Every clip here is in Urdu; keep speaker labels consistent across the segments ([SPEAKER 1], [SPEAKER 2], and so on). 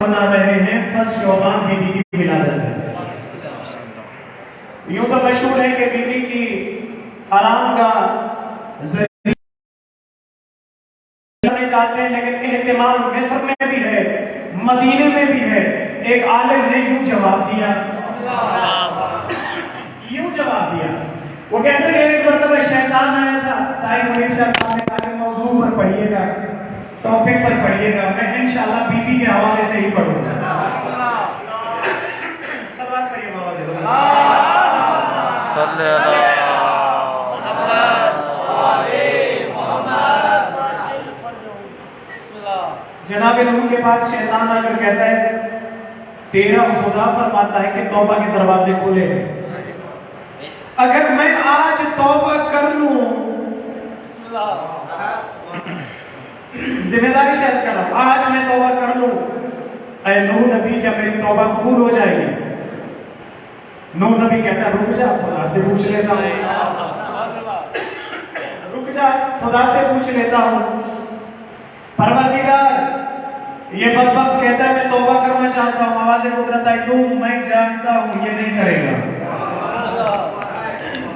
[SPEAKER 1] بنا رہے ہیں فرسٹ شعبان بی بی کی ولادت ہے. یوں تو مشہور ہے کہ بی بی کی آرام کا ذریعہ جاتے ہیں، لیکن اہتمام مصر میں بھی ہے، مدینے میں بھی ہے. ایک عالم نے یوں جواب دیا، وہ کہتے ہیں ایک مرتبہ شیطان آیا تھا. سائن منیر شاہ صاحب نے کہا کہ موضوع پر پڑھیے گا، ٹاپک پر پڑھیے گا. میں انشاءاللہ بی بی کے حوالے سے ہی پڑھوں گا. سلوات پڑھیے بابا جی. صلی اللہ جناب نبی کے پاس شیطان آ کر کہتا ہے تیرا خدا فرماتا ہے کہ توبہ کے دروازے کھلے ہیں. اگر میں آج توبہ کر لوں، ذمہ داری سے عرض کر رہا ہوں، آج میں توبہ کر لوں، اے نوح نبی کیا میری توبہ قبول ہو جائے گی؟ نوح نبی کہتا ہے رک جا، خدا سے پوچھ لیتا ہوں. رک جا، خدا سے پوچھ لیتا ہوں. پروردگار، یہ بدبخت کہتا ہے میں توبہ کرنا چاہتا ہوں. آواز قدرت آئی نوح میں جانتا ہوں یہ نہیں کرے گا،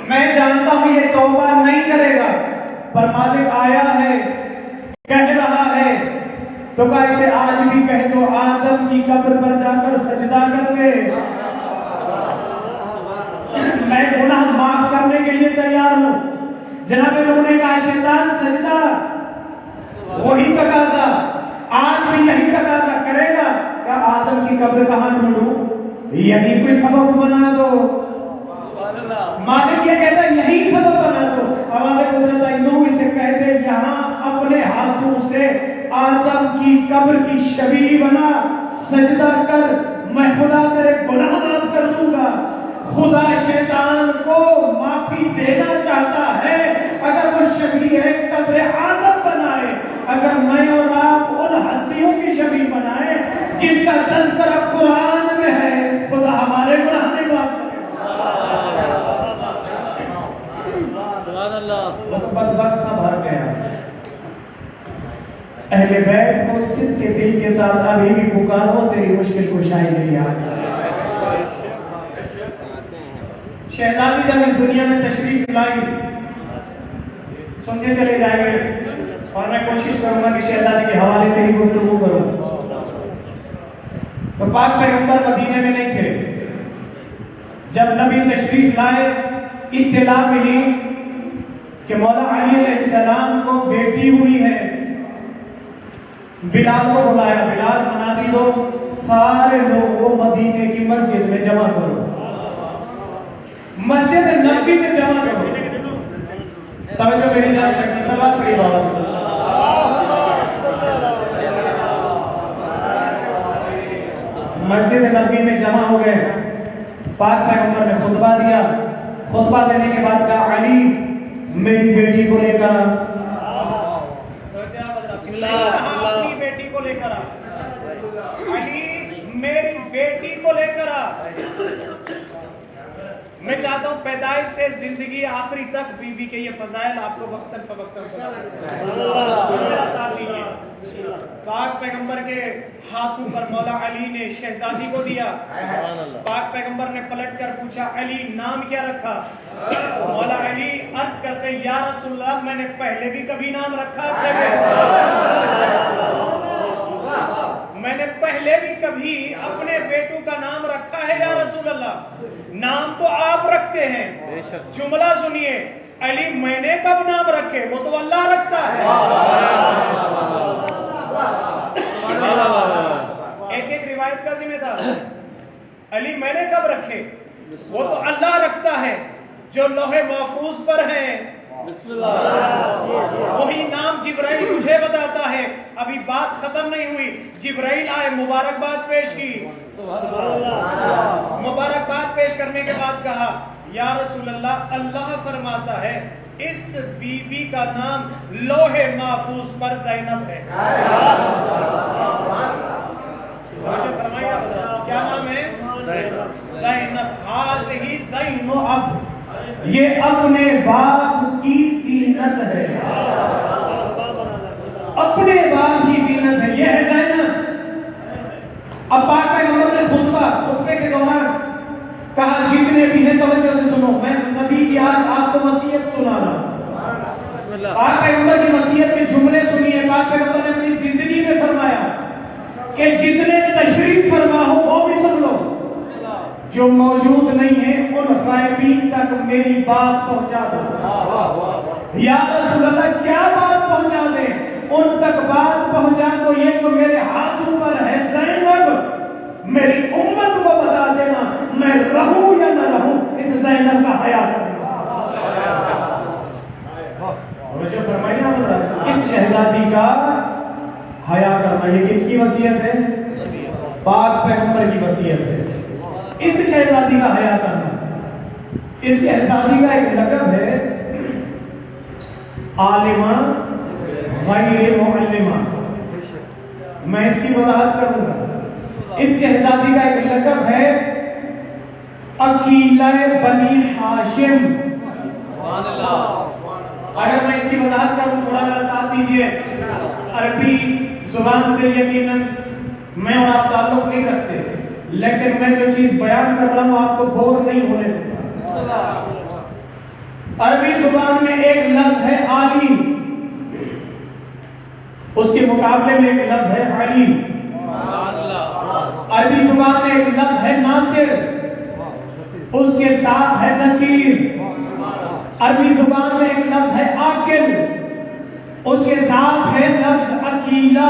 [SPEAKER 1] میں جانتا ہوں یہ توبہ نہیں کرے گا، پر مالک آیا ہے کہہ رہا ہے تو کہا اسے آج بھی کہہ دو آدم کی قبر پر جا کر سجدہ کر دے، میں گناہ معاف کرنے کے لیے تیار ہوں. جناب لوگوں نے کہا شیطان سجدہ وہی تقاضا، آج بھی یہی تقاضا کرے گا کہ آدم کی قبر کہاں ڈھونڈوں، یہی کوئی سبب بنا دو. مالک یہ کہتا ہے یہی سبب بنا دو. آواز قدرت آئی نوح اسے کہہ دے یہاں اپنے ہاتھوں سے آدم کی قبر کی شبیہ بنا، سجدہ کر، میں خدا تیرے گناہ معاف کر دوں گا. خدا شیطان کو معافی دینا چاہتا ہے اگر وہ شبیہ قبر آدم بنائے، اگر میں اور آپ ان ہستیوں کی شبیہ بنائیں جن کا تذکرہ قرآن میں ہے، خدا ہمارے گناہ نہیں معاف کرے. وہ تو بدبخت تھا، بھر گیا. اہل بیت کو صدق کے دل کے ساتھ ابھی بھی پکارو، تیری مشکل کشائی نہیں آ سکتی. شہزادی جب اس دنیا میں تشریف لائی، سنتے چلے جائیں گے اور میں کوشش کروں گا کہ شہزادی کے حوالے سے ہی گفتگو کروں. تو پاک پیغمبر مدینے میں نہیں تھے. جب نبی تشریف لائے اطلاع ملی کہ مولا علی علیہ السلام کو بیٹی ہوئی ہے. بلال کو بلایا، بلال منادی دو، سارے لوگوں کو مدینے کی مسجد میں جمع کرو، مسجد نبوی میں جمع کرو. توجہ میری جان رکھیے، صلوات پڑھیے بابا سے. مسجد نبوی میں جمع ہو گئے. پاک پیغمبر نے خطبہ دیا. خطبہ دینے کے بعد کہا علی میری بیٹی کو لے کر اپنی بیٹی کو لے کر علی میری بیٹی کو لے کر میں چاہتا ہوں پیدائش سے زندگی آخری تک بی بی کے یہ فضائل آپ کو وقتاً فوقتاً ساتھ دیجیے. پاک پیغمبر کے ہاتھوں پر مولا علی نے شہزادی کو دیا. پاک پیغمبر نے پلٹ کر پوچھا علی نام کیا رکھا؟ مولا علی عرض کرتے یا رسول اللہ میں نے پہلے بھی کبھی نام رکھا؟ میں نے پہلے بھی کبھی اپنے بیٹوں کا نام رکھا ہے یا رسول اللہ؟ نام تو آپ رکھتے ہیں. جملہ سنیے، علی میں نے کب نام رکھے؟ وہ تو اللہ رکھتا ہے. ایک ایک روایت کا ذمہ دار علی میں نے کب رکھے؟ وہ تو اللہ رکھتا ہے جو لوح محفوظ پر ہیں. وہی نام جبرائیل مجھے بتاتا ہے. ابھی بات ختم نہیں ہوئی، جبرائیل آئے مبارکباد پیش کی. مبارکباد پیش کرنے کے بعد کہا یا رسول اللہ اللہ فرماتا ہے اس بی بی کا نام لوح محفوظ پر زینب ہے. کیا نام ہے؟ زینب. ہذہ زین اب، یہ اپنے باپ کی زینت ہے، اپنے باپ کی زینت ہے. یہ ہے زینب. اب پاک پیغمبر نے خطبے کے دوران کہا جتنے بھی ہیں توجہ سے سنو، میں نبی کی آج آپ کو وصیت سنا رہا ہوں۔ پاک پیغمبر کی وصیت کے جملے سنیے۔ پاک پیغمبر نے اپنی زندگی میں فرمایا کہ جتنے تشریف فرما ہو وہ بھی سن لو، جو موجود نہیں ہے ان غائبین تک میری بات پہنچا دو۔ یا رسول اللہ کیا بات پہنچا دیں؟ ان تک بات پہنچا دو یہ جو میرے ہاتھوں پر ہے زینب، میری امت کو بتا دینا میں رہوں یا نہ رہوں اس زینب کا حیا کرنا۔ جو فرمایا اس شہزادی کا حیا کرنا، یہ کس کی وصیت ہے؟ پاک پیغمبر کی وصیت ہے۔ اس شہزادی کا حیا کرنا، اس شہزادی کا ایک لقب ہے عالمہ غیر معلمہ۔ میں اس کی وضاحت کروں گا۔ اس شہزادی کا ایک لقب ہے عقیلہ بنی ہاشم۔ اگر میں اس کی وضاحت کروں، تھوڑا میرا ساتھ دیجیے۔ عربی زبان سے یقیناً میں اور آپ تعلق نہیں رکھتے، لیکن میں جو چیز بیان کر رہا ہوں آپ کو بور نہیں ہونے دوں گا۔ عربی زبان میں ایک لفظ ہے عالی، اس کے مقابلے میں ایک لفظ ہے علیم۔ عربی زبان میں ایک لفظ ہے ناصر، اس کے ساتھ ہے نصیر۔ عربی زبان میں ایک لفظ ہے عاقل، اس کے ساتھ ہے لفظ عقیلہ۔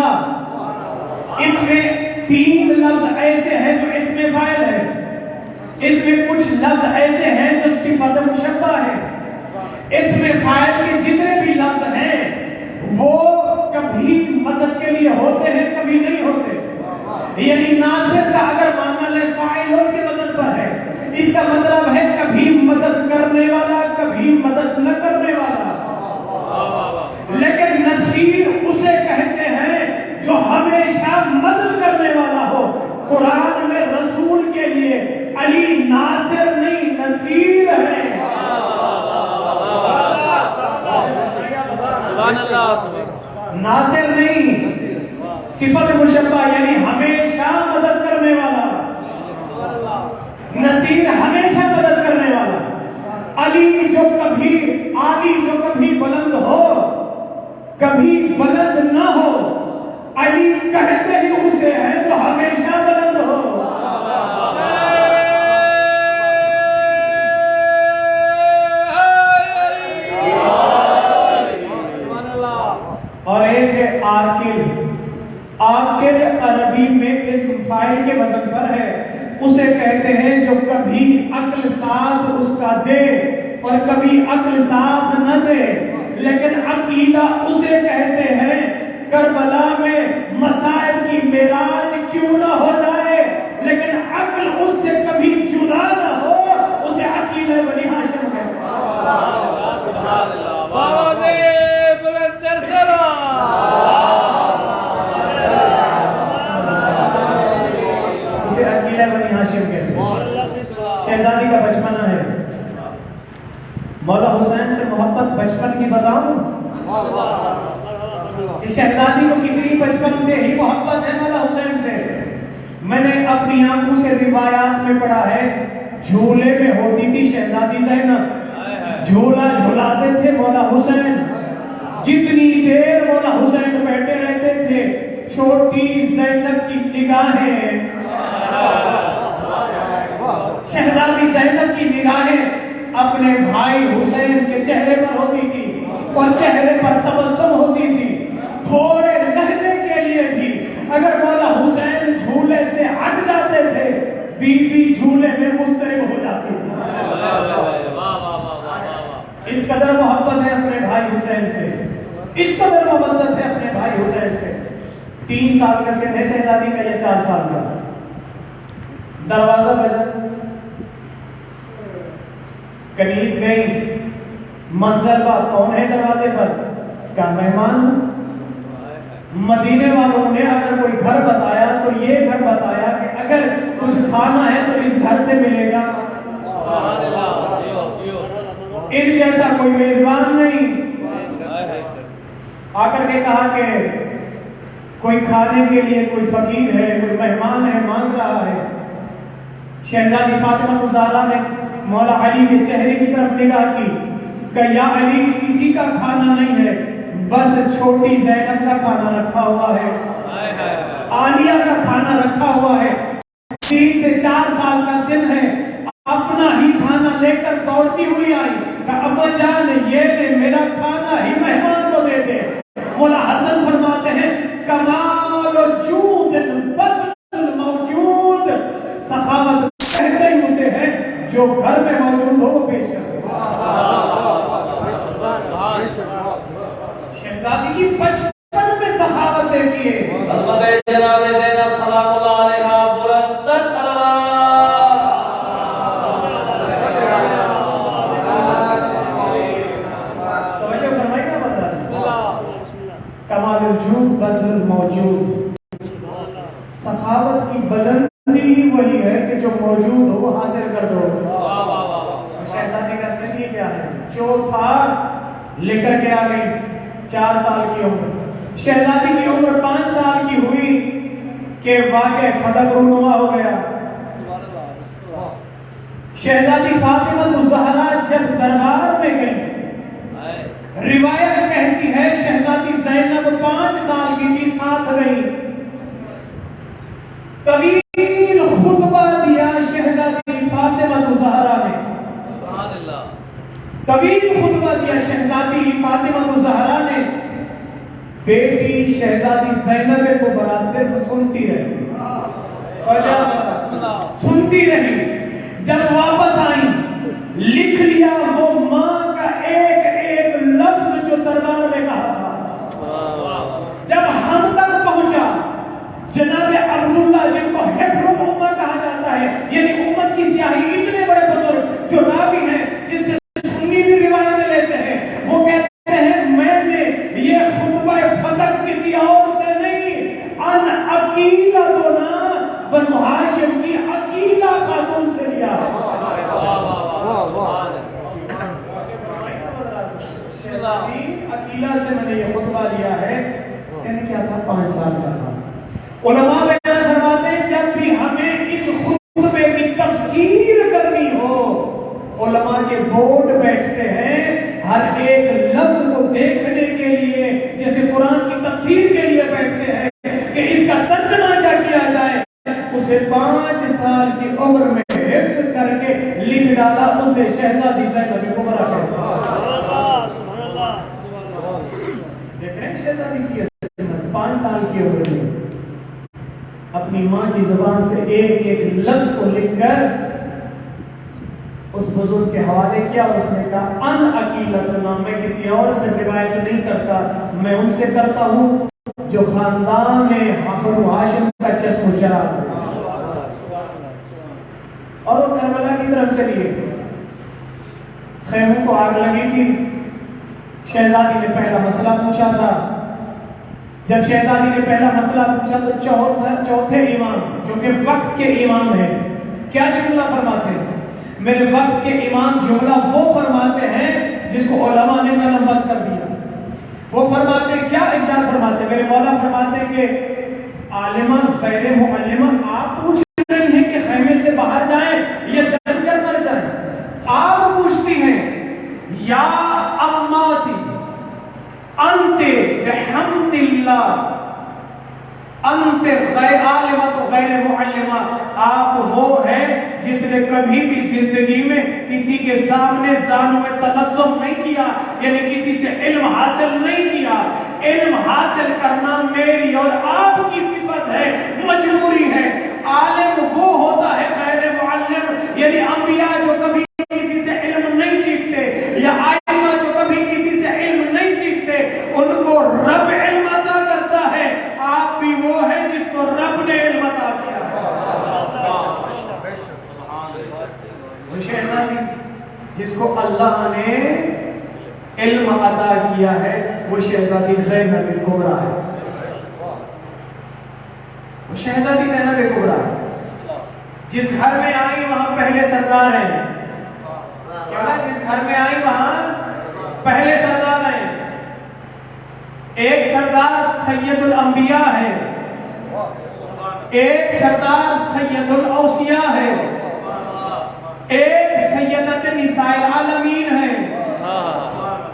[SPEAKER 1] اس میں تین لفظ ایسے ہیں جو اس میں فاعل ہے، اس میں کچھ لفظ ایسے ہیں جو صفت مشبہ ہے۔ اس میں فاعل کے جتنے بھی لفظ ہیں وہ کبھی مدد کے لیے ہوتے ہیں، کبھی نہیں ہوتے۔ یعنی ناصر کا اگر معنی لیں فاعلوں کے وزن پر ہے، اس کا مطلب ہے کبھی مدد کرنے والا، کبھی مدد نہ کرنے والا۔ لیکن نصیر اسے کہتے ہیں جو ہمیشہ مدد کرنے والا ہو۔ قرآن میں رسول کے لیے علی ناصر نہیں نصیر ہے۔ ناصر نہیں، صفت مشبہ یعنی ہمیشہ مدد کرنے والا، نصیر ہمیشہ مدد کرنے والا۔ علی جو کبھی بلند ہو کبھی بلند نہ ہو، علی کہتے ہی اسے ہے جو ہمیشہ بلند ہو۔ اور ایک ہے عاقل۔ عاقل عربی میں اسم فاعل کے وزن پر ہے، اسے کہتے ہیں جو کبھی عقل ساتھ اس کا دے اور کبھی عقل ساتھ نہ دے۔ لیکن عقیدہ اسے کہتے ہیں کربلا میں مسائل کی معراج کیوں نہ ہو جائے لیکن عقل اس سے کبھی جدا نہ ہو، اسے عقیدہ بنی ہاشم کہتے ہیں۔ اسے عقیدہ بنی ہاشم کہتے ہیں۔ شہزادی کا بچپنا ہے۔ مولا حسین سے محبت بچپن کی بتاؤں؟ اس شہزادی کو کتنی بچپن سے ہی محبت ہے مولا حسین سے۔ میں نے اپنی آنکھوں سے روایات میں پڑھا ہے، جھولے میں ہوتی تھی شہزادی زینب، جھولا جھلاتے تھے مولا حسین، جتنی دیر مولا حسین بیٹھے رہتے تھے چھوٹی زینب کی نگاہیں، شہزادی زینب کی نگاہیں اپنے بھائی حسین کے چہرے پر ہوتی تھی اور چہرے پر تبسم ہوتی تھی۔ تھوڑے لحظے کے لیے بھی اگر مولا حسین جھولے سے ہٹ جاتے تھے بی بی جھولے میں مضطرب ہو جاتی تھی۔ اس قدر محبت ہے اپنے بھائی حسین سے، اس قدر محبت ہے اپنے بھائی حسین سے۔ 3 سال کا سن ہے شہزادی کا یا 4 سال کا؟ دروازہ بجا، کنیز گئی، منظر با کون ہے دروازے پر؟ کیا مہمان ہوں؟ مدینے والوں نے اگر کوئی گھر بتایا تو یہ گھر بتایا کہ اگر کچھ کھانا ہے تو اس گھر سے ملے گا، ان جیسا کوئی میزبان نہیں۔ آ کر کے کہا کہ کوئی کھانے کے لیے کوئی فقیر ہے، کوئی مہمان ہے، شہزادی فاطمہ الزہرا نے مولا علی کے چہرے کی طرف نگاہ کی کہ یا علی کسی کا کھانا نہیں ہے، بس چھوٹی زینب کا کھانا رکھا ہوا ہے، عالیہ کا کھانا رکھا ہوا ہے، 3 سے 4 سال کا سن ہے، اپنا ہی کھانا لے کر دوڑتی ہوئی آئی کہ ابا جان یہ دے، میرا کھانا ہی مہمان کو دے دے۔ مولا حسن فرماتے ہیں کمال و جود بذل موجود، سخاوت کہتے ہی اسے ہے جو گھر میں موجود ہو وہ پیش کرتے۔ شہزادی کی 55 میں سخاوت دیکھیے،
[SPEAKER 2] عظمت جناب زینب سلام اللہ علیہا، بلند صلوات۔
[SPEAKER 1] توجہ فرمائیے نا مطلب کمال الجود بذل موجود، سخاوت کی بلندی ہی وہی ہے کہ جو موجود ہو وہ حاصل کر دو۔ شہزادی کا سن یہ کیا ہے؟ جو تھا لے کر کے آ گئی، 4 سال کی عمر، شہزادی کی عمر 5 سال کی ہوئی کہ واقع فتح رونما ہو گیا۔ شہزادی فاطمہ الزہرا جب دربار میں گئی، روایت کہتی ہے شہزادی زینب 5 سال کی تھی، ساتھ گئی، طویل خطبہ دیا شہزادی فاطمہ الزہرا نے، طویل خطبہ دیا شہزادی فاطمہ الزہرا نے، بیٹی شہزادی زینب کبریٰ صرف سنتی رہی، سنتی رہی۔ جب واپس آئی لکھ لیا وہ ماں کا ایک ایک لفظ جو دربار میں کہا تھا۔ جب ہم تک پہنچا جناب عبداللہ جن کو حبر الامہ کہا جاتا ہے، یعنی امت کی سیاہی، اتنے بڑے بزرگ جو راوی ہیں جس سے سنی بھی روایتیں لیتے ہیں، وہ کہتے ہیں میں نے یہ خطبہ فتح کسی اور سے نہیں، ان عقیلہ دونا بنو ہاشم کی عقیلہ خاتون سے لیا ہے۔ عقیلہ سے میں نے یہ خطبہ لیا ہے، سن کیا تھا؟ 5 سال کا تھا۔ علماء بیان فرماتے ہیں جب بھی ہمیں اس خطبے کی تفسیر کرنی ہو، علماء کے بورڈ بیٹھتے ہیں ہر ایک لفظ کو دیکھنے کے لیے، جیسے قرآن کی تفسیر کے لیے بیٹھتے ہیں کہ اس کا ترجمہ کیا کیا جائے، اسے 5 سال کی عمر میں حفظ کر کے لکھ ڈالا، اسے شہزادی زینب کبریٰ کہتے ہیں۔ دیکھ رہے ہیں شہزادی کی عظمت، 5 سال کی عمر میں اپنی ماں کی زبان سے ایک ایک لفظ کو لکھ کر اس بزرگ کے حوالے کیا۔ اس نے کہا ان عقیلتنا، میں کسی اور سے روایت نہیں کرتا، میں ان سے کرتا ہوں جو خاندان بنو ہاشم کا چشم و چراغ ہے۔ اور وہ کربلا کی طرف چلیے، خیموں کو آگ لگی تھی، شہزادی نے پہلا مسئلہ پوچھا تھا۔ جب شہزادی نے پہلا مسئلہ پوچھا تو چوتھے امام جو کہ وقت کے امام ہیں کیا جملہ فرماتے ہیں؟ میرے وقت کے امام جملہ وہ فرماتے ہیں جس کو علماء نے قلم بند کر دیا۔ وہ فرماتے ہیں کیا ارشاد فرماتے ہیں؟ میرے مولا فرماتے ہیں کہ عالمہ غیر معلمہ، آپ پوچھ رہی ہیں کہ خیمے سے باہر جائیں یا جل کر مر جائیں؟ آپ پوچھتی ہیں یا اماتی انت بحمد اللہ انت غیر عالمہ تو غیر معلمہ، آپ وہ ہیں جس نے کبھی بھی زندگی میں کسی کے سامنے زانو تلزم نہیں کیا، یعنی کسی سے علم حاصل نہیں کیا۔ علم حاصل کرنا میری اور آپ کی صفت ہے، مجبوری ہے۔ عالم وہ ہوتا ہے غیر معلم، یعنی انبیاء جو کبھی کسی سے علم نہیں سیکھتے، یا عالمہ جو کبھی کسی سے علم نہیں سیکھتے، ان کو رب علم عطا کرتا ہے۔ آپ بھی وہ ہیں جس کو رب نے علم عطا کیا۔ وہ شہزادی جس کو اللہ نے علم عطا کیا ہے وہ شہزادی زینب کبریٰ ہے۔ وہ شہزادی زینب کبریٰ جس گھر میں آئی وہاں پہلے سردار ہیں۔ کیا جس گھر میں آئی وہاں پہلے سردار ہیں۔ ایک سردار سید الانبیاء ہے، ایک سردار سید الاوصیاء ہے، ایک سیدت نساء العالمین ہے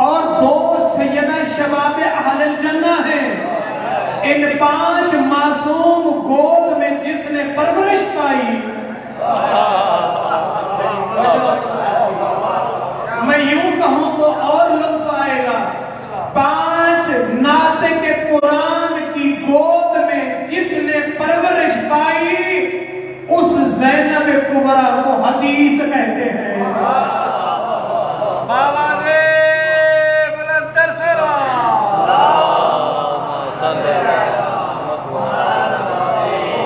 [SPEAKER 1] اور دو سیدہ شباب اہل الجنہ ہیں. ان 5 معصوم گود میں جس نے پرورش پائی، میں یوں کہوں تو اور لطف آئے گا، 5 ناطق قرآن کی گود میں جس نے پرورش پائی اس زینب کبریٰ کو حدیث کہتے ہیں.
[SPEAKER 2] بابا نے بلندر سے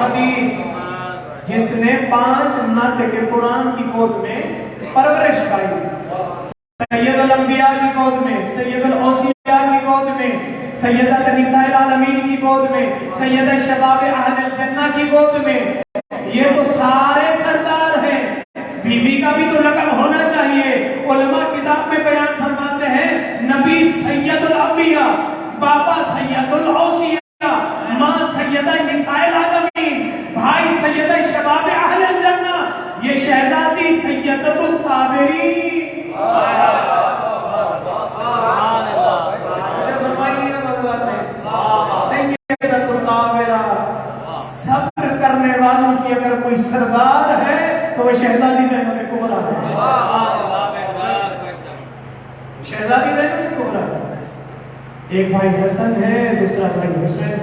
[SPEAKER 1] حدیث جس نے 5 ناطق قرآن کی گود میں پرورش پائی، سید الانبیاء کی گود میں، سید الاوصیاء کی گود میں، سیدہ نساء العالمین کی گود میں، سیدہ شباب اہل الجنہ کی گود میں، یہ تو سارے سردار ہیں. بی بی کا بھی تو لقب ہونا چاہیے. علماء کتاب میں بیان فرماتے ہیں نبی سید الانبیاء، بابا سید الاوصیاء، ماں سیدہ نساء العالمین، بھائی سیدہ شباب اہل الجنہ، یہ شہزادی سیدۃ الصابرین. سیدۃ الصابرہ، صبر کرنے والوں کی اگر کوئی سردار ہے تو وہ شہزادی زینب کبریٰ ہے. شہزادی زینب کبریٰ. ایک بھائی حسن ہے، دوسرا بھائی حسین.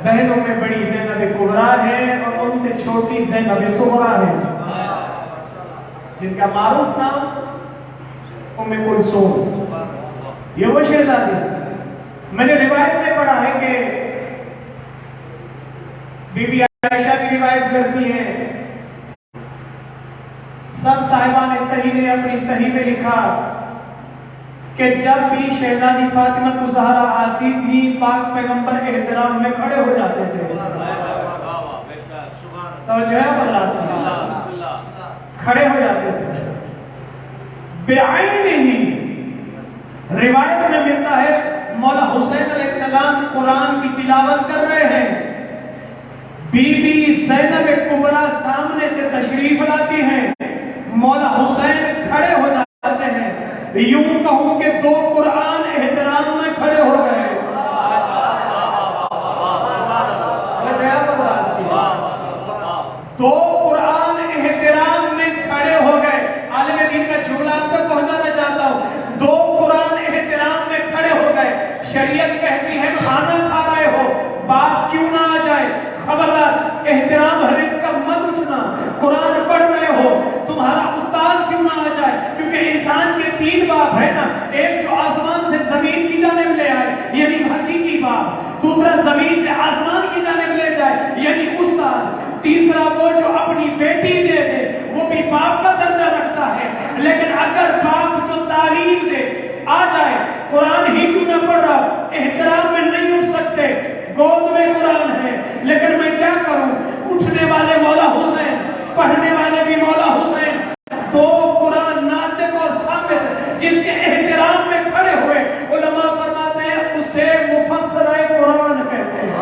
[SPEAKER 1] بہنوں میں بڑی زینب کبریٰ ہے اور ان سے چھوٹی زینب صغریٰ ہے، جن کا معروف نام ام کلثوم. یہ وہ شہزادی. میں نے روایت میں پڑھا ہے کہ بی بی عائشہ کی روایت کرتی ہیں، سب صاحبان صحیح نے اپنی صحیح میں لکھا کہ جب بھی شہزادی فاطمہ الزہرا آتی تھی پاک پیغمبر احترام میں کھڑے ہو جاتے تھے. توجہ ہے حضرات، کھڑے ہو جاتے تھے. بعین ہی روایت میں ملتا ہے مولا حسین علیہ السلام قرآن کی تلاوت کر رہے ہیں، بی بی زینب کبریٰ سامنے سے تشریف لاتی ہیں، مولا حسین کھڑے ہو جاتے ہیں. یوں کہوں کہ 2 قرآن احترام میں کھڑے ہو گئے. دو قرآن احترام میں کھڑے ہو گئے. عالم دین کا جملہ آپ تک پہنچانا چاہتا ہوں. 2 قرآن احترام میں کھڑے ہو گئے. شریعت کہتی ہے کھانا کھا رہے ہو، باپ کیوں نہ آ جائے، خبردار احترام حرص کا مت اٹھنا. قرآن پڑھ رہے ہو، تمہارا استاد کیوں نہ آ جائے، کیونکہ انسان کے 3 باپ ہے نا. ایک جو آسمان سے زمین کی جانب لے آئے یعنی حقیقی باپ، دوسرا زمین سے آسمان کی جانب لے جائے یعنی استاد، تیسرا وہ جو اپنی بیٹی دے دے وہ بھی باپ کا درجہ رکھتا ہے. لیکن اگر باپ جو تعلیم دے آ جائے، قرآن ہی کیوں نہ پڑھ رہا، احترام میں نہیں اٹھ سکتے، گود میں قرآن ہے، لیکن میں کیا کروں. اٹھنے والے مولا حسین، پڑھنے والے بھی مولا حسین. 2 قرآن ناطق اور ثابت جس کے احترام میں کھڑے ہوئے، علماء فرماتے ہیں اسے مفسرہ قرآن کہتے ہیں.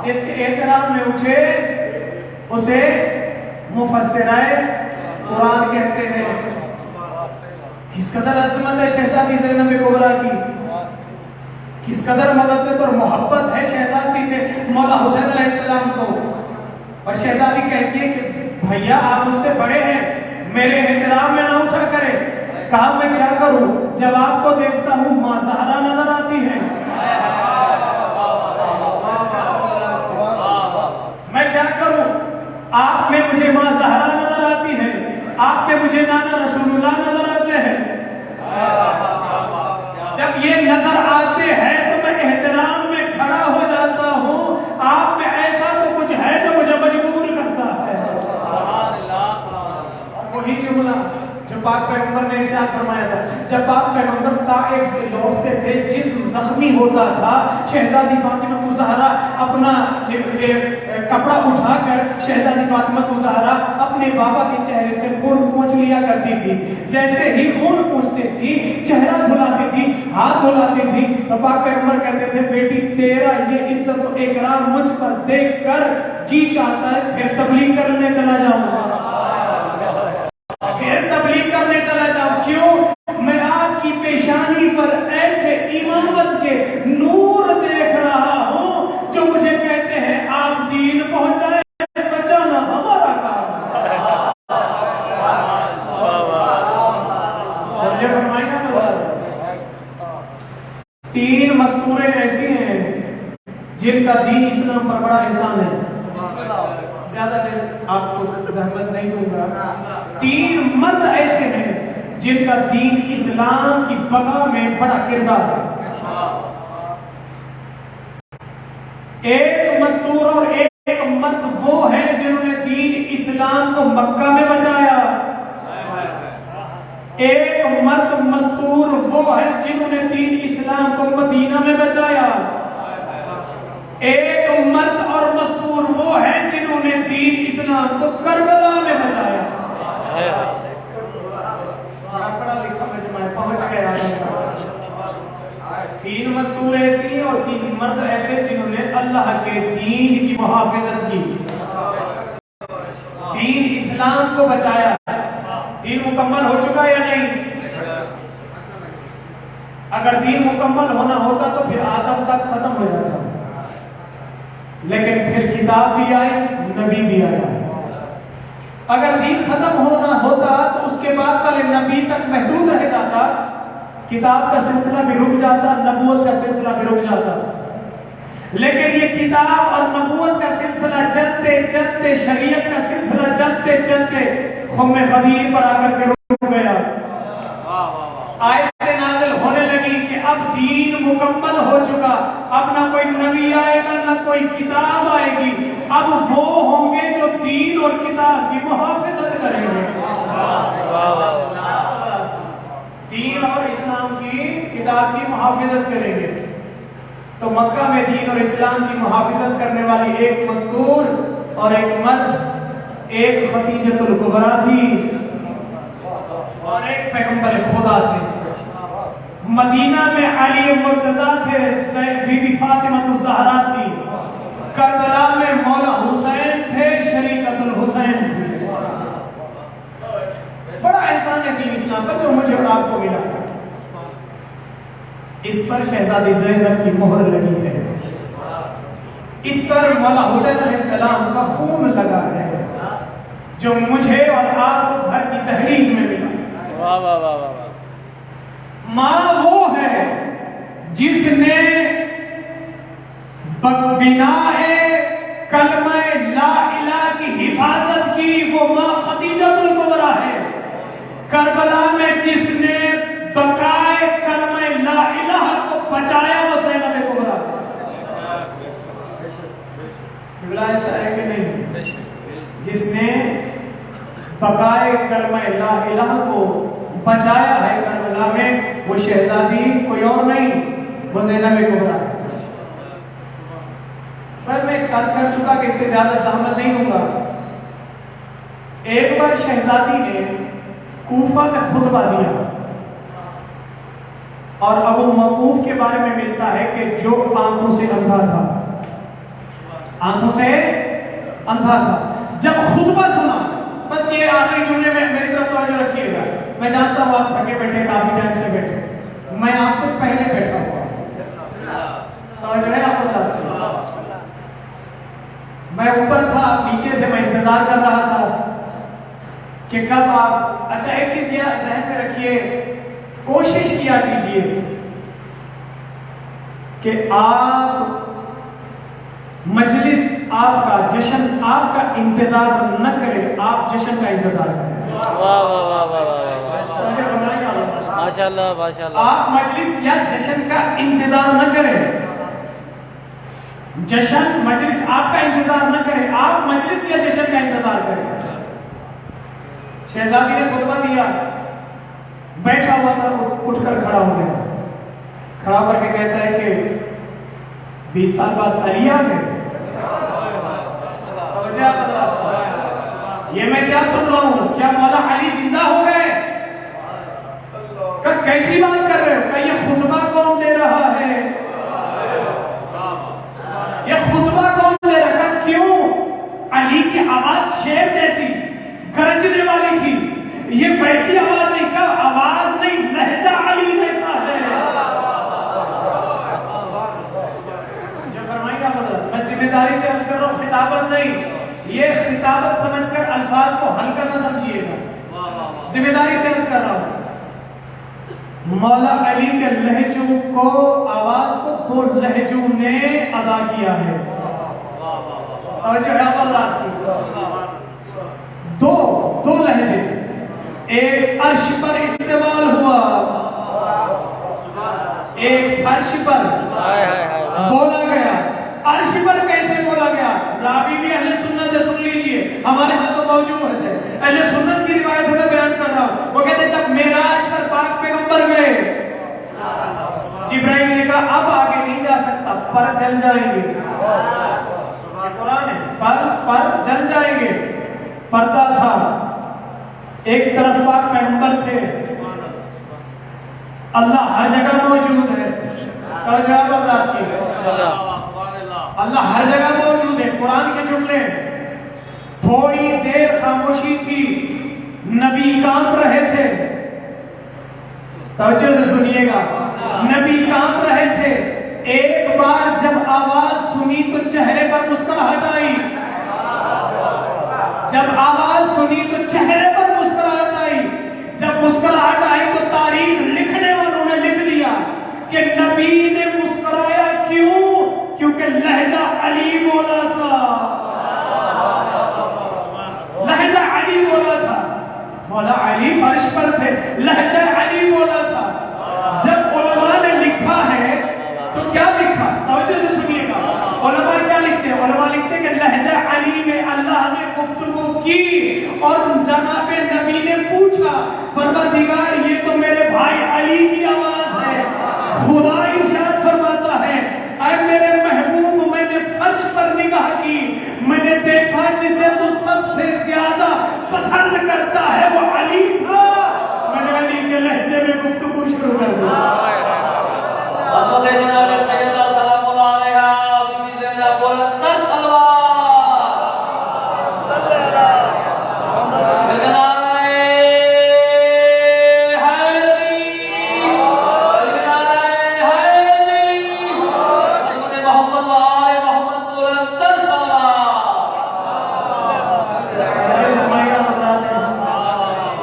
[SPEAKER 1] جس کے احترام میں اٹھے اسے مفسرہ قرآن کہتے ہیں. کس قدر عظمت ہے شہزادی زینب کبریٰ کی، کس قدر مودت اور محبت ہے شہزادی سے مولا حسین علیہ السلام کو. اور شہزادی کہتی ہے کہ بھیا آپ مجھ سے بڑے ہیں، میرے احترام میں نہ اٹھا کرے. کہا میں کیا کروں، جب آپ کو دیکھتا ہوں ماں زہرا نظر آتی ہیں، میں کیا کروں. آپ میں مجھے ماں زہرا نظر آتی ہے، آپ میں مجھے نانا رسول اللہ نظر آتے ہیں. جب یہ نظر آتے ہیں تو میں احترام میں کھڑا ہو جاتا ہوں. آپ میں ایسا تو کچھ ہے جو مجھے مجبور کرتا ہے. وہی جملہ جو پاک پیغمبر نے ارشاد فرمایا تھا جب پاک پیغمبر طائف سے لوٹتے تھے جسم زخمی ہوتا تھا شہزادی فاطمہ الزہرا اپنا کپڑا اٹھا کر شہزادی فاطمہ الزہرا اپنے بابا کے چہرے سے خون پونچھ لیا کرتی تھی جیسے ہی خون پونچھتی تھی چہرہ دھلاتی تھی ہاتھ دھلاتی تھی تو پاک پیغمبر کہتے تھے بیٹی تیرا یہ عزت و اکرام مجھ پر دیکھ کر جی چاہتا ہے پھر تبلیغ کرنے چلا جاؤں پھر تبلیغ کرنے چلا جاؤں کیوں میں آپ کی پیشانی پر ایسے امامت کے نور دیکھ رہا ہوں جو مجھے کہتے ہیں آپ دین پہنچائیں بچانا ہمارا کام ہے فرمائیں گا تین مستوریں ایسی ہیں جن کا دین اسلام پر بڑا احسان ہے زیادہ دیر آپ کو زحمت نہیں دوں گا تین مرد ایسے ہیں جن کا دین اسلام کی بقا میں بڑا کردار ہے ایک مستور اور ایک مرد وہ ہیں جنہوں نے دین اسلام کو مکہ میں بچایا ایک مرد مستور وہ ہیں جنہوں نے دین اسلام کو مدینہ میں بچایا ایک مرد اور مستور وہ ہیں جنہوں نے دین اسلام کو کربلا میں بچایا پڑھا لکھا مجمع پہنچ گیا تین مستور ایسی ہیں اور تین مرد ایسے جنہوں نے اللہ کے دین کی محافظت کی دین اسلام کو بچایا دین مکمل ہو چکا یا نہیں اگر دین مکمل ہونا ہوتا تو پھر آدم تک ختم ہو جاتا لیکن پھر کتاب بھی آئی نبی بھی آیا اگر دین ختم ہونا ہوتا تو اس کے بعد والے نبی تک محدود رہ جاتا کتاب کا سلسلہ بھی رک جاتا نبوت کا سلسلہ بھی رک جاتا لیکن یہ کتاب اور نبوت کا سلسلہ چلتے چلتے شریعت کا سلسلہ چلتے چلتے خم غدیر پر آ کر کے رک گیا آیتیں نازل ہونے لگی کہ اب دین مکمل ہو چکا اب نہ کوئی نبی آئے گا نہ کوئی کتاب آئے گی اب وہ ہوں گے جو دین اور کتاب کی محافظت کریں گے دین اور اسلام کی کتاب کی محافظت کریں گے تو مکہ میں دین اور اسلام کی محافظت کرنے والی ایک مستور اور ایک مرد ایک خدیجہ الکبریٰ تھی اور ایک پیغمبر خدا تھے مدینہ میں علی مرتضیٰ تھے بی بی فاطمہ الزہرا تھی کربلا میں مولا حسین تھے شریکت الحسین تھی بڑا احسان ہے دین اسلام پر جو مجھے اور آپ کو ملا اس پر شہزادی زینب کی مہر لگی ہے اس پر مولا حسین علیہ السلام کا خون لگا ہے جو مجھے اور آپ کو گھر کی دہلیز میں ملا
[SPEAKER 2] واہ واہ واہ واہ
[SPEAKER 1] ماں وہ ہے جس نے بنا کلمہ لا الہ کی حفاظت کی وہ ماں خدیجہ الکبریٰ ہے کربلا میں جس نے بقائے کلمہ لا الہ کو بچایا وہ زینب کبریٰ ایسا ہے کہ نہیں جس نے بقائے کلمہ لا الہ کو بچایا ہے کربلا میں وہ شہزادی کوئی اور نہیں وہ زینب کبریٰ ہے میں عرض کر چکا کہ اس سے زیادہ زحمت نہیں ہوں گا ایک بار شہزادی نے کوفہ میں خطبہ دیا اور ابو موقوف کے بارے میں ملتا ہے کہ جو آنکھوں سے اندھا تھا آنکھوں سے اندھا تھا جب خطبہ سنا بس یہ آخری جملے میں میری طرف توجہ رکھیے گا میں جانتا ہوں آپ تھکے بیٹھے کافی ٹائم سے بیٹھے میں آپ سے پہلے بیٹھا ہوا سمجھ رہے ہیں آپ کو میں اوپر تھا آپ نیچے تھے میں انتظار کر رہا تھا کہ کب آپ اچھا ایک چیز یہ ذہن میں رکھیے کوشش کیا کیجئے کہ آپ مجلس آپ کا جشن آپ کا انتظار نہ کرے آپ جشن کا انتظار کریں
[SPEAKER 2] واہ واہ واہ واہ ماشاءاللہ ماشاءاللہ
[SPEAKER 1] آپ مجلس یا جشن کا انتظار نہ کریں جشن مجلس آپ کا انتظار نہ کریں آپ مجلس یا جشن کا انتظار کریں شہزادی نے خطبہ دیا بیٹھا ہوا تھا اٹھ کر کھڑا ہو گیا, کھڑا کر کے کہتا ہے کہ 20 سال بعد علی آ گئے. یہ میں کیا سن رہا ہوں, کیا مولا علی زندہ ہو گئے؟ کیسی بات کر رہے ہو؟ کہ یہ خطبہ کون دے رہا ہے؟ یہ خطبہ کون دے رہا ہے؟ کیوں؟ علی کی آواز شیر جیسی گرجنے والی تھی, یہ ویسی آواز نہیں, کا آواز نہیں, لہجہ علی جیسا ہے. جو فرمائیں گا مطلب میں ذمہ داری سے عرض کر رہا ہوں, خطابت نہیں. یہ خطابت سمجھ کر الفاظ کو ہلکا نہ سمجھیے گا, ذمہ داری سے عرض کر رہا ہوں. مولا علی کے لہجوں کو, آواز کو 2 لہجوں نے ادا کیا ہے. دو لہجے, ایک عرش پر استعمال ہوا, ایک فرش پر بولا گیا. عرش پر کیسے بولا گیا؟ راوی بھی اہل سنت ہے, سن لیجئے, ہمارے ہاں تو موجود ہے. اہل سنت کی روایت میں بیان کر رہا ہوں. وہ کہتے ہیں جب معراج پر پاک پیغمبر گئے, جبرائیل نے کہا اب آگے نہیں جا سکتا, پر جل جائیں گے. قرآن ہے, پر جل جائیں گے. پردہ تھا, ایک طرف پاک پیغمبر تھے. اللہ ہر جگہ موجود ہے. اللہ ہر جگہ موجود ہے. قرآن کے جملے, تھوڑی دیر خاموشی تھی, نبی کانپ رہے تھے. توجہ سے سنیے گا, نبی کانپ رہے تھے. ایک بار جب آواز سنی تو چہرے پر مسکراہٹ آئی. جب آواز سنی تو چہرے پر مسکراہٹ آئی. جب مسکراہٹ آئی تو تاریخ لکھنے والوں نے لکھ دیا کہ نبی نے مسکرایا کیوں؟ کیونکہ لہجہ علی بولا تھا. لہجہ علی بولا تھا. مولا علی فرش پر تھے, لہجہ علی بولا تھا. جب علماء نے لکھا ہے تو کیا لکھا؟ توجہ سے سنیے گا. علماء کیا لکھتے ہیں؟ علماء لکھتے ہیں کہ لہجہ علی میں اللہ نے گفتگو کی اور جناب نبی نے پوچھا, پروردگار یہ تو میرے بھائی علی کی آواز ہے. خدا ارشاد فرماتا ہے اے میرے محبوب, میں نے فرش پر نگاہ کی, میں نے دیکھا جسے تو سب سے زیادہ پسند کرتا ہے وہ علی تھا. میں نے علی کے لہجے میں گفتگو شروع کر دی.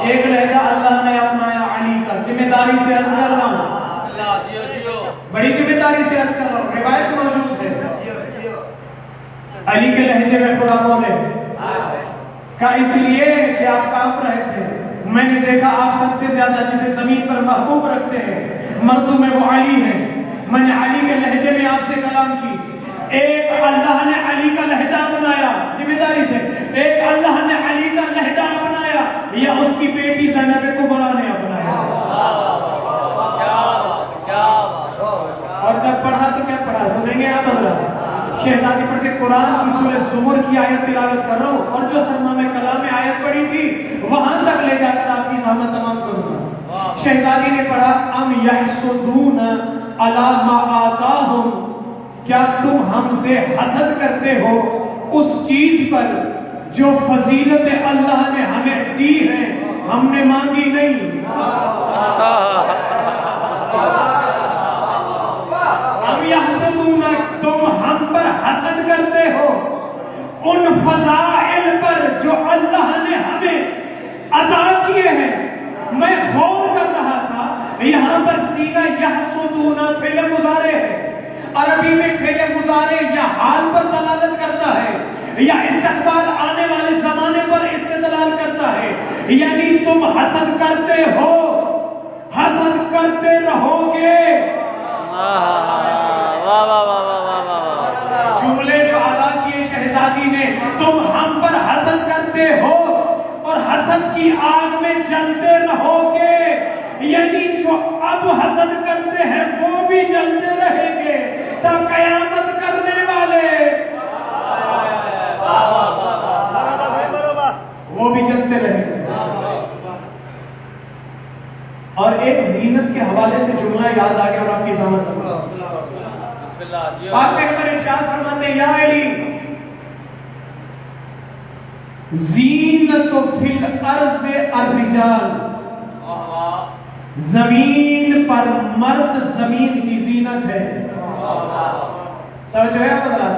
[SPEAKER 1] ایک لہجہ اللہ نے اپنایا علی کا. ذمہ داری سے عرض کر رہا ہوں, بڑی ذمہ داری سے عرض کر رہا ہوں, روایت موجود ہے. علی کے لہجے میں خدا بولے کا اس لیے کہ آپ کانپ رہے تھے. میں نے دیکھا آپ سب سے زیادہ جسے زمین پر محبوب رکھتے ہیں مردوں میں وہ علی ہے. میں نے علی کے لہجے میں آپ سے کلام کی. ایک اللہ نے علی کا لہجہ اپنایا, ذمہ داری سے, ایک اللہ نے علی کا لہجہ اپنایا یا اس کی بیٹی زینب کبریٰ نے اپنایا. اور جب پڑھا تو کیا پڑھا سنیں گے آپ حضرات. شہزادی پڑھ کے قرآن کی سورہ زمر کی آیت تلاوت کر رہا ہوں, اور جو سرما میں کلام میں آیت پڑھی تھی وہاں تک لے جا کر آپ کی زحمت تمام کروں گا. شہزادی نے پڑھا ام یحسدون علی ما آتاہم, کیا تم ہم سے حسد کرتے ہو اس چیز پر جو فضیلت اللہ نے ہمیں دی ہے, ہم نے مانگی نہیں. ام یحسدون, تم ہم پر حسد کرتے ہو ان فضائل پر جو اللہ نے ہمیں عطا کیے ہیں. میں غور کر رہا تھا, یہاں پر سیغہ یحسدون فعل مضارع ہے. عربی میں فعل مضارع یا حال پر دلالت کرتا ہے یا استقبال آنے والے زمانے پر استدلال کرتا ہے. یعنی تم حسد کرتے ہو, حسد کرتے رہو گے. جملے جو ادا کیے شہزادی نے, تم ہم پر حسد کرتے ہو اور حسد کی آگ میں جلتے رہو گے, تا قیامت کرنے والے وہ بھی چلتے رہے. اور ایک زینت کے حوالے سے جملہ یاد آ گیا اور آپ کی سمجھ آپ پیغمبر ارشاد فرماتے ہیں یا علی زینت فی الارض الرجال، زمین پر مرد زمین کی زینت ہے. توجہ ہے حضرات؟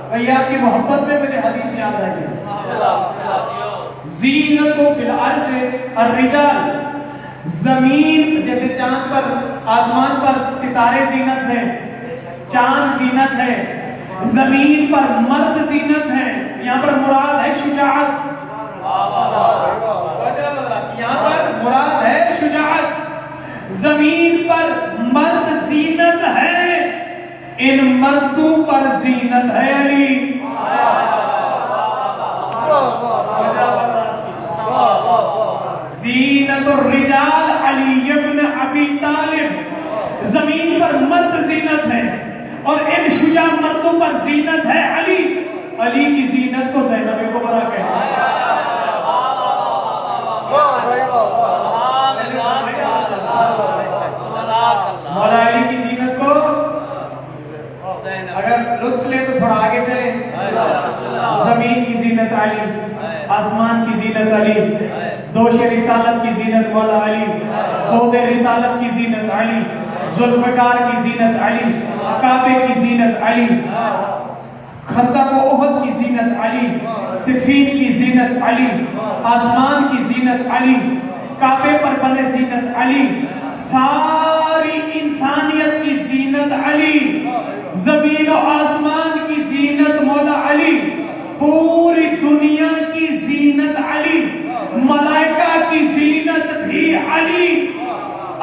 [SPEAKER 1] بھئی آپ کی محبت میں مجھے حدیث یاد آئی ہے. زینت فی الارض الرجال، زمین جیسے چاند پر آسمان پر ستارے زینت ہیں، چاند زینت ہے، زمین پر مرد زینت ہے. یہاں پر مراد ہے شجاعت. یہاں پر مراد ہے شجاعت. زمین پر مرد زینت ہے، ان مردوں پر زینت ہے علی. زینت الرجال علی ابن ابی طالب، زمین پر مرد زینت ہے اور ان شجاع مردوں پر زینت ہے علی. علی کی زینت کو زینب کبریٰ کہتے ہیں. مولا علی کی زینت کو اگر لطف لے تو تھوڑا آگے چلیں. زمین کی زینت علی، آسمان کی زینت علی، دوش رسالت کی زینت مولا علی، خود رسالت کی زینت علی، ذوالفقار کی زینت علی، کعبے کی زینت علی، خندق و احد کی زینت علی، صفین کی زینت علی، آسمان کی زینت علی، کعبے پر بنے زینت علی، ساری انسانیت کی زینت علی، زمین و آسمان کی زینت مولا علی، پوری دنیا کی زینت علی، ملائکہ کی زینت بھی علی،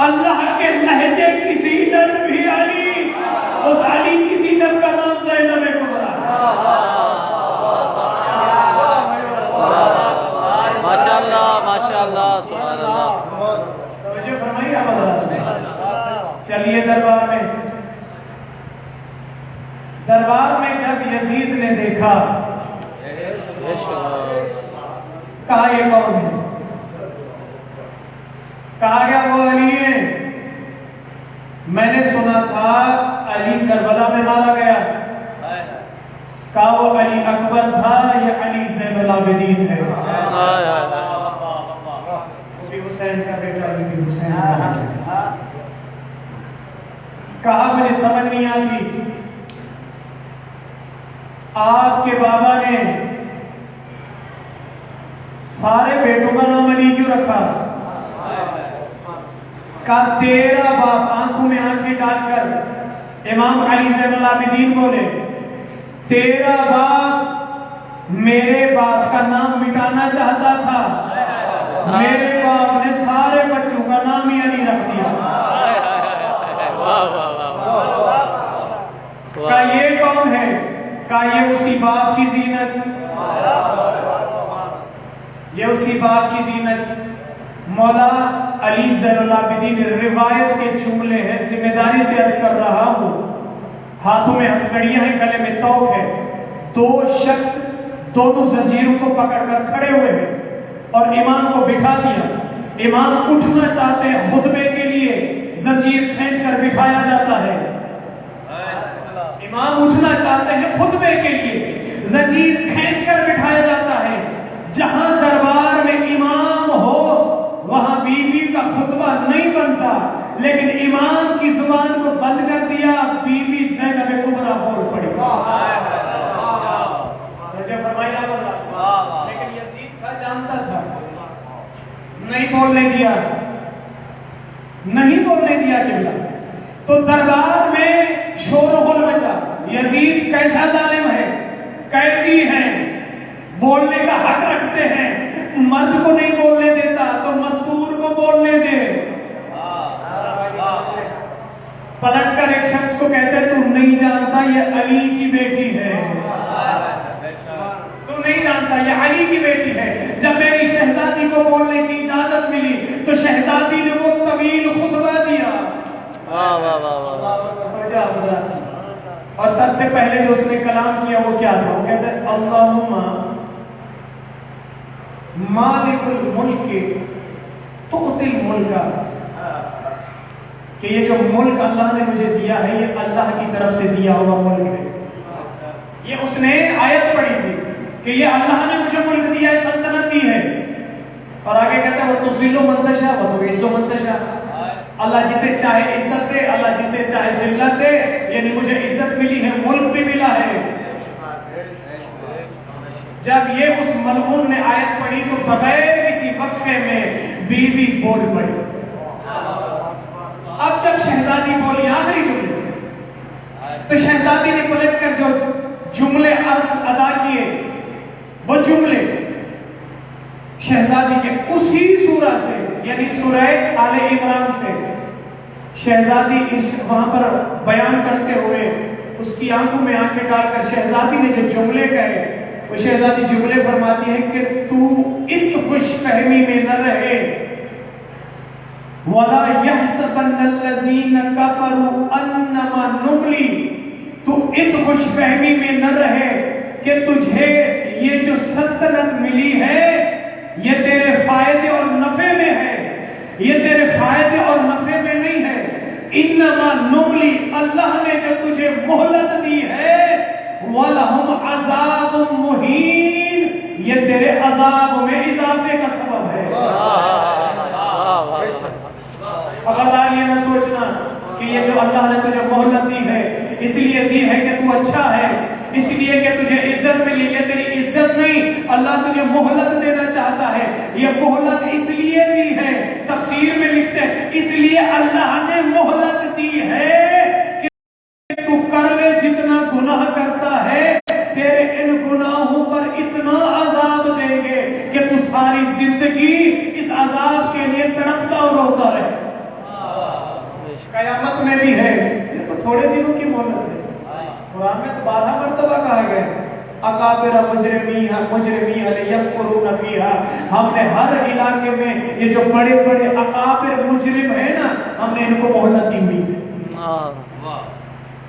[SPEAKER 1] اللہ کے لہجے کی زینت بھی علی. اس علی کی زینت کا نام زینب کبریٰ.
[SPEAKER 2] ماشاءاللہ ماشاءاللہ سبحان اللہ.
[SPEAKER 1] توجہ فرمائیے آپ حضرات. چلیے دربار میں جب یزید نے دیکھا کہا یہ کون ہے؟ کہا گیا وہ علی ہے. میں نے سنا تھا علی کربلا میں مارا گیا. کہا وہ علی اکبر تھا یا علی زین العابدین ہے؟ حسین کا بیٹا علی بھی حسین کا بیٹا. کہا مجھے سمجھ نہیں آتی آپ کے بابا نے سارے بیٹوں کا نام علی کیوں رکھا؟ کہا تیرا باپ، آنکھوں میں آنکھیں ڈال کر امام علی زین العابدین بولے تیرا باپ میرے باپ کا نام مٹانا چاہتا تھا، میرے باپ نے سارے بچوں کا نام ہی علی رکھ دیا. کہا یہ کون ہے؟ کہا یہ اسی باپ کی زینت، یہ اسی باپ کی زینت. مولا علی زین العابدین روایت کے جملے ہیں، ذمہ داری سے عرض کر رہا ہوں. ہاتھوں میں ہتھکڑیاں ہیں، گلے میں توق ہے. دو شخص دونوں زنجیروں کو پکڑ کر کھڑے ہوئے ہیں اور امام کو بٹھا دیا. امام اٹھنا چاہتے ہیں خطبے کے لیے، زنجیر کھینچ کر بٹھایا جاتا ہے. امام اٹھنا چاہتے ہیں خطبے کے لیے، زنجیر کھینچ کر بٹھایا جاتا ہے. جہاں دربار میں امام ہو وہاں بی بی کا خطبہ نہیں بنتا، لیکن امام کی زبان کو بند کر دیا، بی بی زینب کبریٰ بول پڑی. لیکن یزید تھا، جانتا تھا، نہیں بولنے دیا، نہیں بولنے دیا قبلہ. تو دربار میں شور و غل مچا. یزید کیسا ظالم ہے، قیدی ہیں، بولنے کا حق رکھتے ہیں، مرد کو نہیں بولنے دیتا تو مستور کو بولنے دے. پلٹ کر ایک شخص کو کہتے تو نہیں جانتا یہ علی کی بیٹی ہے، تو نہیں جانتا یہ علی کی بیٹی ہے. جب میری شہزادی کو بولنے کی اجازت ملی تو شہزادی نے وہ طویل خطبہ دیا. اور سب سے پہلے جو اس نے کلام کیا وہ کیا تھا؟ وہ کہتا ہے اللہم مالک الملک تؤتی الملک، کہ یہ جو ملک اللہ نے مجھے دیا ہے یہ اللہ کی طرف سے دیا ہوا ملک ہے. یہ اس نے آیت پڑھی تھی کہ یہ اللہ نے مجھے ملک دیا ہے، سلطنت دی ہے. اور آگے کہتا ہے وَتُذِلُّ مَن تَشَاءُ وَتُعِزُّ مَن تَشَاءُ، اللہ جسے چاہے عزت دے، اللہ جسے چاہے ذلت دے. یعنی مجھے عزت ملی ہے، ملک بھی ملا ہے. جب یہ اس ملعون نے آیت پڑھی تو بغیر کسی وقفے میں بیوی بول پڑی. اب جب شہزادی بولی آخری جملے تو شہزادی نے پلٹ کر جو جملے ادا کیے وہ جملے شہزادی کے اسی سورہ سے یعنی سورہ آل عمران سے شہزادی وہاں پر بیان کرتے ہوئے اس کی آنکھوں میں آنکھیں ڈال کر شہزادی نے جو جملے کہے وہ شہزادی جملے فرماتی ہے کہ تو اس خوش فہمی میں نہ رہے وَلَا يَحْسَبَنَّ الَّذِينَ كَفَرُوا أَنَّمَا نُمْلِي، تو اس خوش فہمی میں نہ رہے کہ تجھے یہ جو سلطنت ملی ہے یہ تیرے فائدے اور نفع میں ہے، یہ تیرے فائدے اور نفع میں نہیں ہے. انما نملی، اللہ نے جو تجھے مہلت دی ہے وَلَهُمْ عَذَابٌ مُّهِينٌ، یہ تیرے عذاب میں اضافے کا سبب ہے. خبردار یہ نہ سوچنا کہ یہ جو اللہ نے تجھے مہلت دی ہے اس لیے دی ہے کہ تو اچھا ہے، اس لیے کہ تجھے عزت ملی. یہ تیری عزت نہیں، اللہ تجھے مہلت دینا چاہتا ہے. یہ مہلت اس لیے دی ہے، تفسیر میں لکھتے ہیں اس لیے اللہ نے مہلت دی ہے کہ تو کر لے جتنا گناہ کرتا ہے، تیرے ان گناہوں پر اتنا عذاب دیں گے کہ تو ساری زندگی اس عذاب کے لیے تڑپتا اور روتا رہے. قیامت میں بھی ہے، یہ تو تھوڑے دنوں کی مہلت ہے. قرآن میں تو 12 مرتبہ کہا گیا اکابر مجرمیہ لیمکرون فیہا. ہم نے ہر علاقے میں یہ جو بڑے بڑے اکابر مجرم ہیں نا، ہم نے ان کو مہلت دی ہوئی ہے،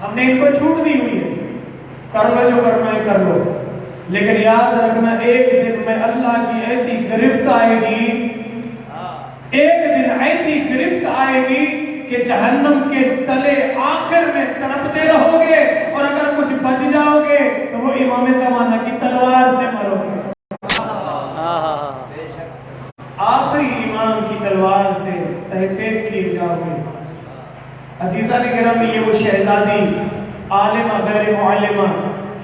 [SPEAKER 1] ہم نے ان کو چھوٹ دی ہوئی ہے. کر لو جو کرنا ہے کر لو، لیکن یاد رکھنا ایک دن میں اللہ کی ایسی گرفت آئے گی، ایک دن ایسی گرفت آئے گی کہ جہنم کے تلے آخر میں تڑپتے رہو گے، اور اگر کچھ بچ جاؤ گے تو وہ امام زمانہ کی تلوار سے مرو گے. آخری امام کی تلوار سے تحقیق کیے جاؤ گے. عزیزہ نے گرامی، یہ وہ شہزادی عالمہ غیر معلمہ،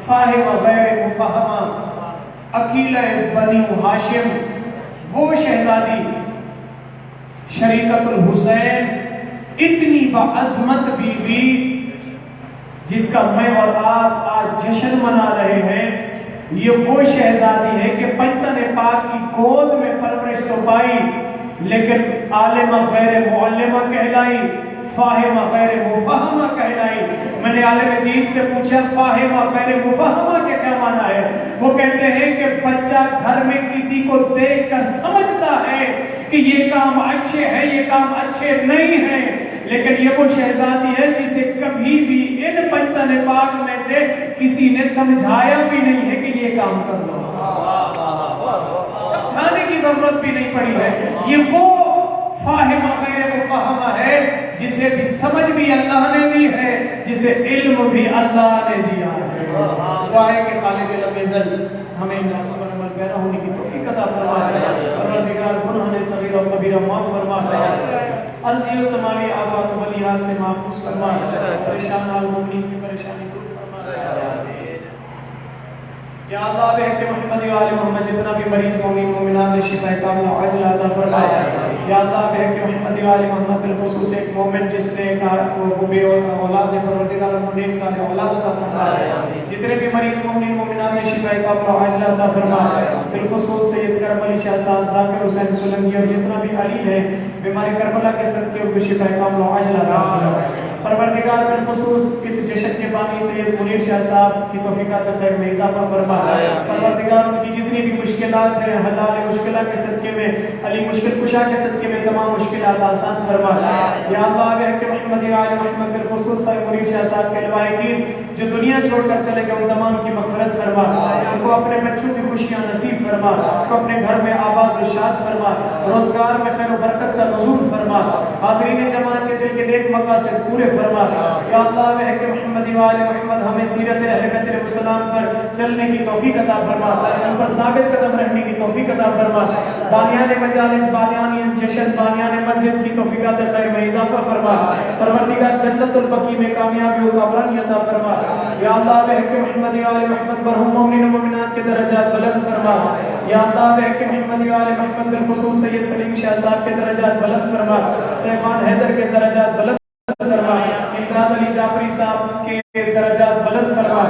[SPEAKER 1] فاہمہ غیر مفہمہ، عقیلہ بنی ہاشم، وہ شہزادی شریکت الحسین، اتنی بعظمت بی بی جس کا میں اور آپ آج جشن منا رہے ہیں. یہ وہ شہزادی ہے کہ پنجتن پاک کی گود میں پرورش تو پائی لیکن عالمہ غیر معلمہ کہلائی، فاہمہ غیر مفہمہ کہلائی. میں نے عالم دین سے پوچھا فاہمہ غیر مفہمہ کے کیا معنی ہے؟ وہ کہتے ہیں کہ بچہ گھر میں کسی کو دیکھ کر سمجھتا ہے کہ یہ کام اچھے ہیں، یہ کام اچھے نہیں ہیں، لیکن یہ وہ شہزادی ہے جسے کبھی بھی ان پنجتن پاک میں سے کسی نے سمجھایا بھی نہیں ہے کہ یہ کام کر لو، سمجھانے کی ضرورت بھی نہیں پڑی ہے. یہ وہ فاہمہ غیر مفہمہ ہے جسے بھی سمجھ بھی اللہ نے دی ہے، جسے علم بھی اللہ نے دیا ہے. دعا ہے کہ خالق علم ازل ہمیں ان باتوں پر عمل پیرا ہونے کی توفیق عطا فرمائے. پروردگار گناہ صغیر و کبیرہ معاف فرمائے، عرضی و سماوی آفات و بلیات سے محفوظ فرمائے، پریشان حال مومنین کی پریشانی دور فرمائے. یا اللہ بحق محمد و آل محمد جتنا بھی مریض مومن مومنات نے شفا کاملہ عاجلہ عطا فرمائے. یا اللہ بحق محمد و آل محمد بالخصوص ایک مومن جس نے وہ بے اولاد ہے، پروردگار انہوں نے ایک سال اولاد عطا فرمائے. جتنے بھی مریض مومن مومنات نے شفا کاملہ عاجلہ عطا فرمائے. بالخصوص سید کرم علی شاہ صاحب، ذاکر حسین سولنگی اور جتنا بھی علی ہے بیماری کربلا کے صدقے ان کو شفا کاملہ عاجلہ عطا فرمائے. پروردگار بالخصوص اس جشن جشن کے بانی سید منیر شاہ صاحب کی توفیقات خیر میں اضافہ فرما پروردگار ان کی جتنی بھی مشکلات ہیں حلال مشکلات کے صدقے میں علی مشکل کشا کے صدقے میں تمام مشکلات آسان فرما یا اللہ ہے کہ محمد آل محمد بالخصوص صاحب منیر شاہ صاحب کے لوائقین جو دنیا چھوڑ کر چلے گئے ان تمام کی مغفرت فرما ان کو اپنے بچوں کی خوشیاں نصیب فرما ان کو اپنے گھر میں آباد رشاد فرما روزگار میں خیر و برکت کا نزول فرما حاضرین جماعت کے دل کے نیک مقاصد پورے فرما یا اللہ ہے کہ محمد آل محمد ہمیں سیرت اہل بیت علیہ السلام پر چلنے کی توفیق عطا فرما ان پر ثابت قدم رہنے کی توفیق عطا فرما بانیان مجالس بانیان جشن بانیان مسجد کی توفیقات خیر میں اضافہ فرما پروردگار جنت البقیع میں کامیابی و کامرانی عطا فرما یا اللہ ہے کہ محمد آل محمد مرحوم مومنین و مومنات کے درجات بلند فرما یا اللہ ہے کہ محمد آل محمد بالخصوص سید سلیم شاہ صاحب کے درجات بلند فرما سیفان حیدر کے درجات بلند فرما امداد علی جعفری صاحب کے درجات بلند فرما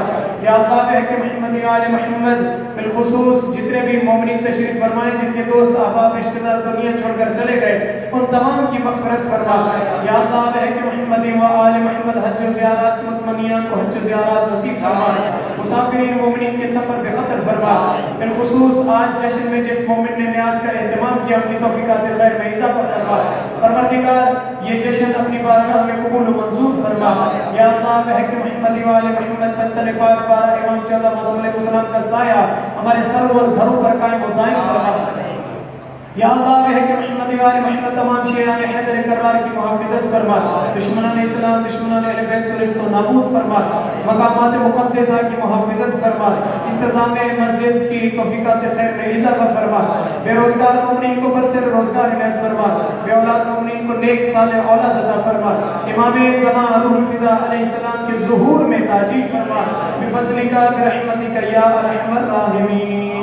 [SPEAKER 1] یا اللہ ہے کہ محمد آل محمد بالخصوص جتنے بھی مومنین تشریف فرمائیں جن کے دوست احباب رشتہ دار دنیا چھوڑ کر چلے گئے ان تمام کی مغفرت فرما یا اللہ ہے کہ محمد و آل محمد حج و زیارات مطمئنیان کو حج و زیارات نصیب فرما مسافرین مومنین کے سفر بے خطر فرما بالخصوص آج جشن میں جس مومن نے نیاز کا اہتمام کیا ان کی توفیقات خیر میں اضافہ فرما پروردگار یہ جشن اپنی بارگاہ میں قبول و منظور فرما یا اللہ ہے کہ محمد و آل محمد منتن پاک بارہ امام 14 موسم علیہ السلام کا سایہ ہمارے سر اور گھروں پر قائم و دائم فرما یا اللہ ہے کہ محمد و آل محمد تمام شیعان حیدر کرار کی محافظت فرما دشمنان اسلام دشمنان اہل بیت کو رست و نابود فرما مقامات مقدسہ کی محافظت فرما انتظام مسجد کی توفیقات خیر میں اضافہ فرما بے روزگار مومنین کو برسر روزگار عنایت فرما بے اولاد مومنین کو نیک صالح اولاد عطا فرما امام زمان روح الفدا علیہ السلام کے ظہور میں تاجیل فرما بفضلک برحمتک یا ارحم الراحمین